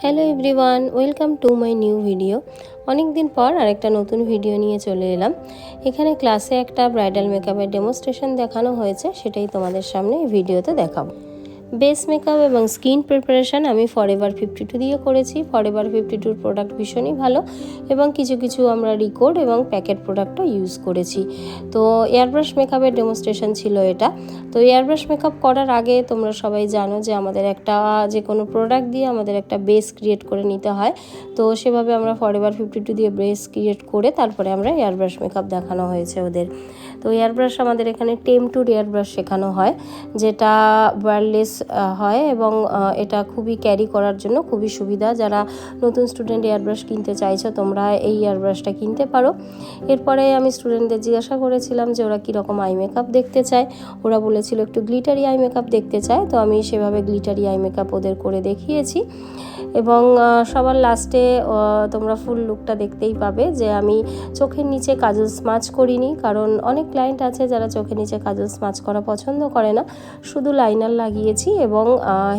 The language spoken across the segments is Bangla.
Hello everyone, welcome to my new video. অনেক দিন পর আরেকটা নতুন ভিডিও নিয়ে চলে এলাম। এখানে ক্লাসে একটা ব্রাইডাল মেকআপের ডেমনস্ট্রেশন দেখানো হয়েছে, সেটাই তোমাদের সামনে এই ভিডিওতে দেখাবো। বেস মেকআপ এবং স্কিন প্রিপারেশান আমি ফরএভার 52 দিয়ে করেছি। ফরএভার 52 প্রোডাক্ট ভীষণই ভালো এবং কিছু কিছু আমরা রিকোড এবং প্যাকেট প্রোডাক্টও ইউজ করেছি। তো এয়ারব্রাশ মেকআপের ডেমনস্ট্রেশন ছিল এটা। তো এয়ারব্রাশ মেকআপ করার আগে তোমরা সবাই জানো যে আমাদের একটা যে কোনো প্রোডাক্ট দিয়ে আমাদের একটা বেস ক্রিয়েট করে নিতে হয়। তো সেভাবে আমরা ফরএভার 52 দিয়ে বেস ক্রিয়েট করে তারপরে আমরা এয়ারব্রাশ মেকআপ দেখানো হয়েছে ওদের। তো এয়ারব্রাশ আমাদের এখানে টেম্পটুড এয়ারব্রাশ শেখানো হয়, যেটা ওয়্যারলেস হয় এবং এটা খুবই ক্যারি করার জন্য খুবই সুবিধা। যারা নতুন স্টুডেন্ট এয়ারব্রাশ কিনতে চাইছো তোমরা এই এয়ারব্রাশটা কিনতে পারো। এরপরে আমি স্টুডেন্টদের জিজ্ঞাসা করেছিলাম যে ওরা কীরকম আই মেকআপ দেখতে চায়। ওরা বলেছিল একটু গ্লিটারি আই মেকআপ দেখতে চায়, তো আমি সেভাবে গ্লিটারি আই মেকআপ ওদের করে দেখিয়েছি। এবং সবার লাস্টে তোমরা ফুল লুকটা দেখতেই পাবে যে আমি চোখের নিচে কাজল স্মাচ করিনি, কারণ অনেক ক্লায়েন্ট আছে যারা চোখের নিচে কাজল স্মাচ করা পছন্দ করে না। শুধু লাইনার লাগিয়েছি এবং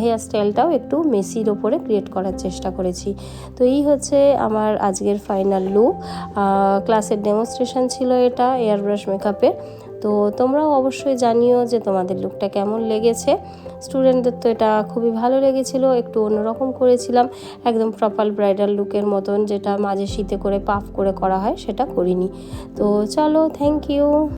হেয়ার স্টাইলটাও একটু মেসির ওপরে ক্রিয়েট করার চেষ্টা করেছি। তো এই হচ্ছে আমার আজকের ফাইনাল লুক। ক্লাসের ডেমনস্ট্রেশন ছিল এটা এয়ারব্রাশ মেকআপের। তো তোমরাও অবশ্যই জানিও যে তোমাদের লুকটা কেমন লেগেছে। স্টুডেন্টদের তো এটা খুবই ভালো লেগেছিলো। একটু অন্যরকম করেছিলাম, একদম প্রপার ব্রাইডাল লুকের মতন, যেটা মাঝে শীতে করে পাফ করে করা হয় সেটা করিনি। তো চলো, থ্যাংক ইউ।